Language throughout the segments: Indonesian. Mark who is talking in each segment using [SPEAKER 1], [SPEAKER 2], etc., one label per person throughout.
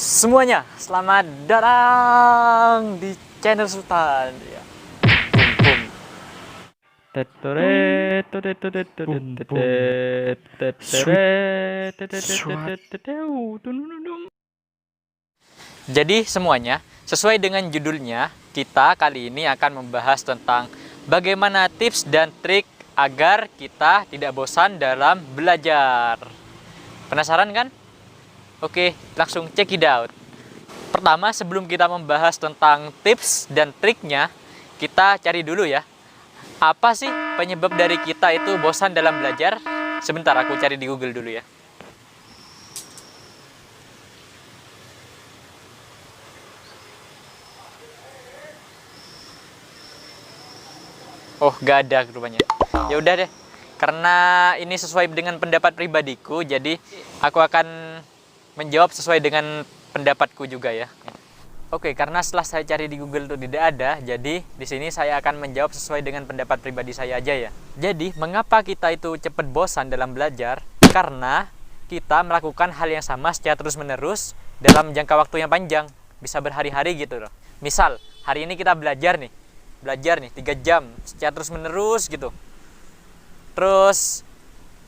[SPEAKER 1] Semuanya, selamat datang di channel Sultan. Ya. Jadi semuanya, sesuai dengan judulnya, kita kali ini akan membahas tentang bagaimana tips dan trik agar kita tidak bosan dalam belajar. Penasaran kan? Oke, langsung check it out. Pertama, sebelum kita membahas tentang tips dan triknya, kita cari dulu ya. Apa sih penyebab dari kita itu bosan dalam belajar? Sebentar, aku cari di Google dulu ya. Oh, gak ada rupanya. Ya udah deh. Karena ini sesuai dengan pendapat pribadiku, jadi aku akan menjawab sesuai dengan pendapatku juga ya. Oke, karena setelah saya cari di Google itu tidak ada, jadi di sini saya akan menjawab sesuai dengan pendapat pribadi saya aja ya. Jadi, mengapa kita itu cepat bosan dalam belajar? Karena kita melakukan hal yang sama secara terus-menerus dalam jangka waktu yang panjang, bisa berhari-hari gitu loh. Misal, hari ini kita belajar nih 3 jam secara terus-menerus gitu. Terus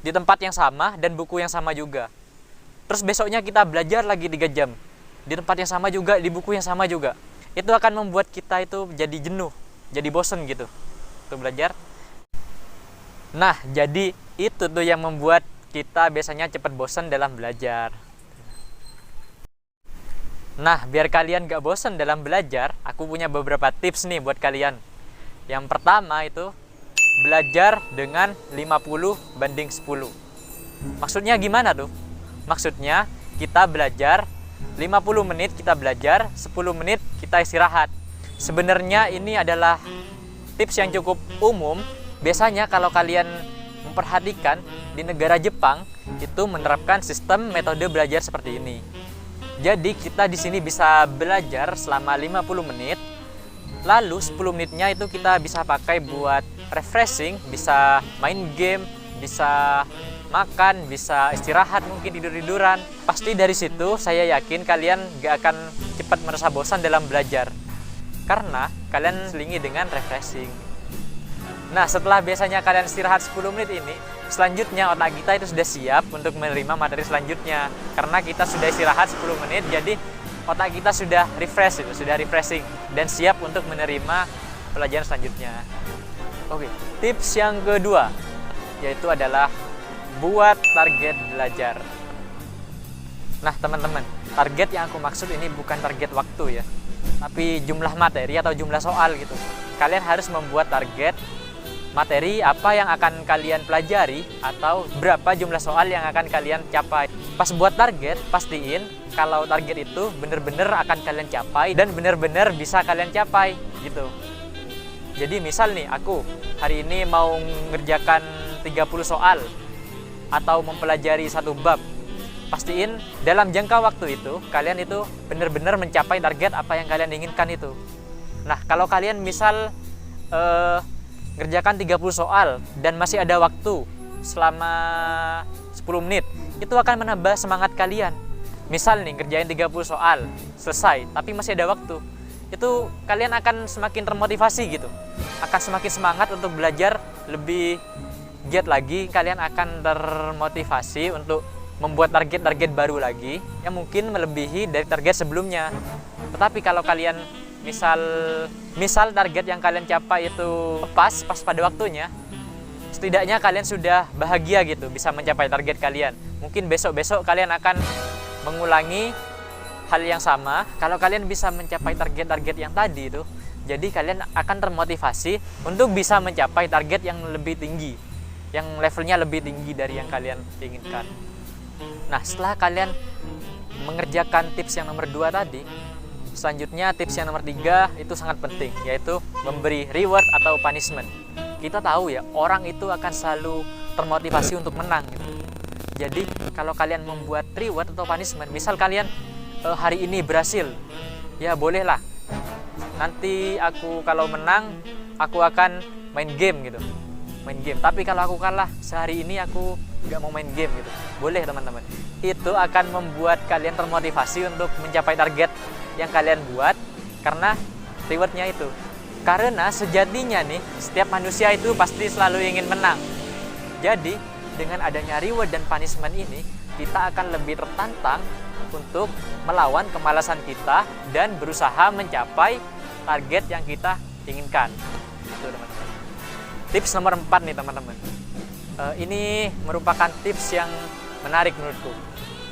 [SPEAKER 1] di tempat yang sama dan buku yang sama juga. Terus besoknya kita belajar lagi 3 jam di tempat yang sama juga, di buku yang sama juga. Itu akan membuat kita itu jadi jenuh, jadi bosen gitu untuk belajar. Nah, jadi itu tuh yang membuat kita biasanya cepat bosen dalam belajar. Nah, biar kalian gak bosen dalam belajar, aku punya beberapa tips nih buat kalian. Yang pertama itu belajar dengan 50:10. Maksudnya gimana tuh? Maksudnya kita belajar 50 menit kita belajar, 10 menit kita istirahat. Sebenarnya ini adalah tips yang cukup umum. Biasanya kalau kalian memperhatikan di negara Jepang itu menerapkan sistem metode belajar seperti ini. Jadi kita di sini bisa belajar selama 50 menit. Lalu 10 menitnya itu kita bisa pakai buat refreshing, bisa main game, bisa makan, bisa istirahat, mungkin tidur-tiduran. Pasti dari situ saya yakin kalian gak akan cepat merasa bosan dalam belajar, karena kalian selingi dengan refreshing. Nah, setelah biasanya kalian istirahat 10 menit ini, selanjutnya otak kita itu sudah siap untuk menerima materi selanjutnya. Karena kita sudah istirahat 10 menit, jadi otak kita sudah refresh, sudah refreshing dan siap untuk menerima pelajaran selanjutnya. Oke, tips yang kedua yaitu adalah buat target belajar. Nah, teman-teman, target yang aku maksud ini bukan target waktu ya, tapi jumlah materi atau jumlah soal gitu. Kalian harus membuat target materi apa yang akan kalian pelajari atau berapa jumlah soal yang akan kalian capai. Pas buat target, pastiin kalau target itu benar-benar akan kalian capai dan benar-benar bisa kalian capai gitu. Jadi misal nih, aku hari ini mau mengerjakan 30 soal atau mempelajari satu bab. Pastiin dalam jangka waktu itu kalian itu benar-benar mencapai target apa yang kalian inginkan itu. Nah, kalau kalian misal ngerjakan 30 soal dan masih ada waktu selama 10 menit, itu akan menambah semangat kalian. Misal nih, ngerjain 30 soal selesai tapi masih ada waktu, itu kalian akan semakin termotivasi gitu, akan semakin semangat untuk belajar lebih giat lagi. Kalian akan termotivasi untuk membuat target-target baru lagi yang mungkin melebihi dari target sebelumnya. Tetapi kalau kalian misal target yang kalian capai itu pas pada waktunya, setidaknya kalian sudah bahagia gitu bisa mencapai target kalian. Mungkin besok-besok kalian akan mengulangi hal yang sama. Kalau kalian bisa mencapai target-target yang tadi itu, jadi kalian akan termotivasi untuk bisa mencapai target yang lebih tinggi, yang levelnya lebih tinggi dari yang kalian inginkan. Nah, setelah kalian mengerjakan tips yang nomor 2 tadi, selanjutnya tips yang nomor 3 itu sangat penting, yaitu memberi reward atau punishment. Kita tahu ya, orang itu akan selalu termotivasi untuk menang gitu. Jadi kalau kalian membuat reward atau punishment, misal kalian hari ini berhasil, ya bolehlah nanti aku kalau menang aku akan main game gitu, main game. Tapi kalau aku kalah sehari ini, aku nggak mau main game gitu. Boleh teman-teman. Itu akan membuat kalian termotivasi untuk mencapai target yang kalian buat karena rewardnya itu. Karena sejatinya nih, setiap manusia itu pasti selalu ingin menang. Jadi, dengan adanya reward dan punishment ini, kita akan lebih tertantang untuk melawan kemalasan kita dan berusaha mencapai target yang kita inginkan. Itu teman-teman. Tips nomor 4 nih teman-teman. Ini merupakan tips yang menarik menurutku.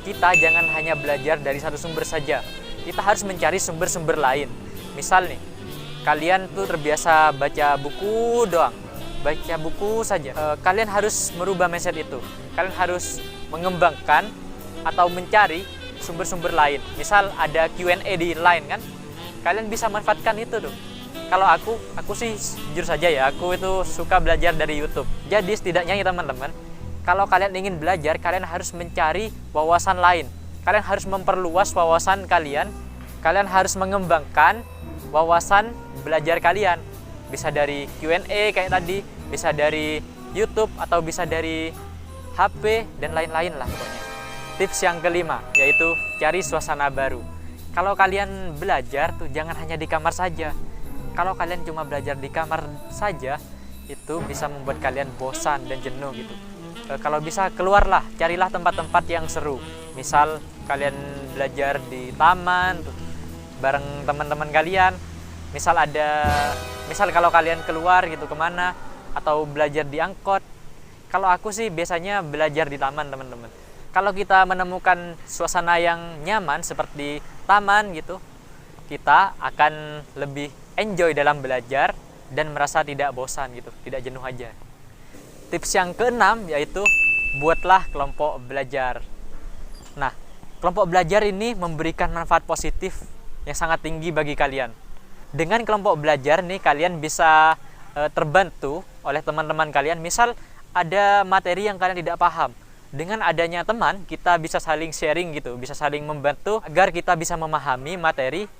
[SPEAKER 1] Kita jangan hanya belajar dari satu sumber saja. Kita harus mencari sumber-sumber lain. Misal nih, kalian tuh terbiasa baca buku doang, baca buku saja. Kalian harus merubah mindset itu. Kalian harus mengembangkan atau mencari sumber-sumber lain. Misal ada Q&A di Line kan, kalian bisa manfaatkan itu tuh. Kalau aku sih jujur saja ya, aku itu suka belajar dari YouTube. Jadi setidaknya ya teman-teman, kalau kalian ingin belajar, kalian harus mencari wawasan lain. Kalian harus memperluas wawasan kalian. Kalian harus mengembangkan wawasan belajar kalian. Bisa dari Q&A kayak tadi, bisa dari YouTube, atau bisa dari HP, dan lain-lain lah pokoknya. Tips yang kelima, yaitu cari suasana baru. Kalau kalian belajar tuh jangan hanya di kamar saja. Kalau kalian cuma belajar di kamar saja, itu bisa membuat kalian bosan dan jenuh gitu. Kalau bisa keluarlah, carilah tempat-tempat yang seru. Misal kalian belajar di taman tuh, bareng teman-teman kalian. Misal kalau kalian keluar gitu kemana, atau belajar di angkot. Kalau aku sih biasanya belajar di taman teman-teman. Kalau kita menemukan suasana yang nyaman seperti taman gitu, kita akan lebih enjoy dalam belajar dan merasa tidak bosan gitu, tidak jenuh aja. Tips yang keenam yaitu buatlah kelompok belajar. Nah, kelompok belajar ini memberikan manfaat positif yang sangat tinggi bagi kalian. Dengan kelompok belajar nih, kalian bisa terbantu oleh teman-teman kalian. Misal ada materi yang kalian tidak paham, dengan adanya teman kita bisa saling sharing gitu, bisa saling membantu agar kita bisa memahami materi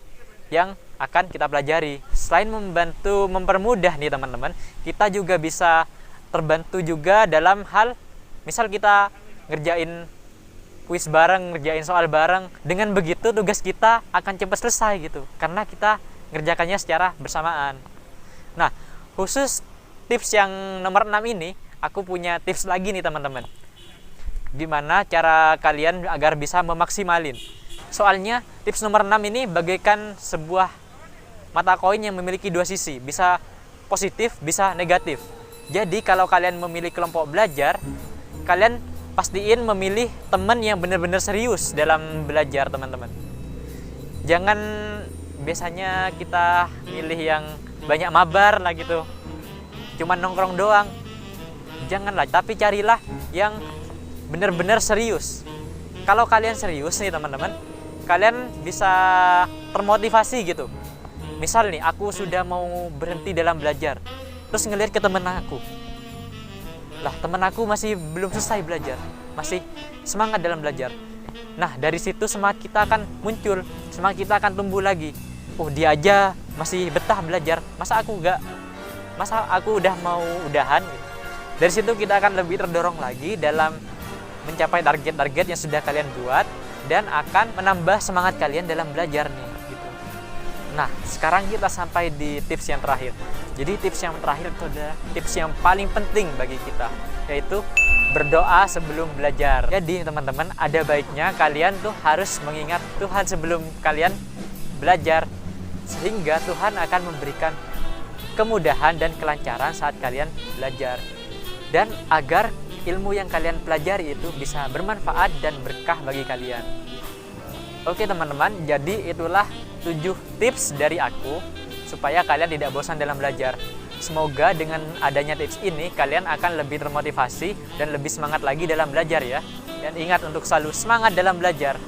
[SPEAKER 1] yang akan kita pelajari. Selain membantu mempermudah nih teman-teman, kita juga bisa terbantu juga dalam hal misal kita ngerjain kuis bareng, ngerjain soal bareng. Dengan begitu tugas kita akan cepat selesai gitu, karena kita ngerjakannya secara bersamaan. Nah, khusus tips yang nomor 6 ini, aku punya tips lagi nih teman-teman. Gimana cara kalian agar bisa memaksimalin. Soalnya tips nomor 6 ini bagaikan sebuah mata koin yang memiliki dua sisi, bisa positif, bisa negatif. Jadi kalau kalian memilih kelompok belajar, kalian pastiin memilih teman yang benar-benar serius dalam belajar teman-teman. Jangan biasanya kita milih yang banyak mabar lah gitu, cuman nongkrong doang. Janganlah, tapi carilah yang benar-benar serius. Kalau kalian serius nih teman-teman, kalian bisa termotivasi gitu. Misal nih, aku sudah mau berhenti dalam belajar, terus ngelihat ke temen aku, lah temen aku masih belum selesai belajar, masih semangat dalam belajar. Nah, dari situ semangat kita akan muncul, semangat kita akan tumbuh lagi. Oh, dia aja masih betah belajar, masa aku udah mau udahan gitu. Dari situ kita akan lebih terdorong lagi dalam mencapai target-target yang sudah kalian buat, dan akan menambah semangat kalian dalam belajar nih gitu. Nah, sekarang kita sampai di tips yang terakhir. Jadi tips yang terakhir itu adalah tips yang paling penting bagi kita, yaitu berdoa sebelum belajar. Jadi teman-teman, ada baiknya kalian tuh harus mengingat Tuhan sebelum kalian belajar, sehingga Tuhan akan memberikan kemudahan dan kelancaran saat kalian belajar, dan agar ilmu yang kalian pelajari itu bisa bermanfaat dan berkah bagi kalian. Oke teman-teman, jadi itulah 7 tips dari aku supaya kalian tidak bosan dalam belajar. Semoga dengan adanya tips ini kalian akan lebih termotivasi dan lebih semangat lagi dalam belajar ya. Dan ingat untuk selalu semangat dalam belajar.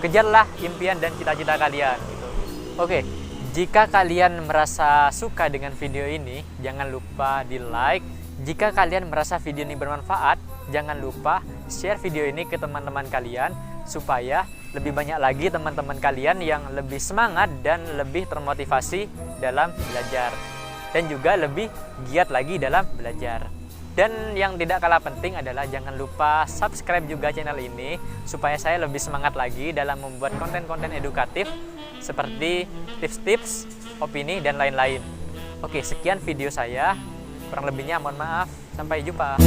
[SPEAKER 1] Kejarlah impian dan cita-cita kalian gitu. Oke, jika kalian merasa suka dengan video ini, jangan lupa di like. Jika kalian merasa video ini bermanfaat, jangan lupa share video ini ke teman-teman kalian, supaya lebih banyak lagi teman-teman kalian yang lebih semangat dan lebih termotivasi dalam belajar, dan juga lebih giat lagi dalam belajar. Dan yang tidak kalah penting adalah jangan lupa subscribe juga channel ini supaya saya lebih semangat lagi dalam membuat konten-konten edukatif seperti tips-tips, opini, dan lain-lain. Oke, sekian video saya. Kurang lebihnya mohon maaf. Sampai jumpa.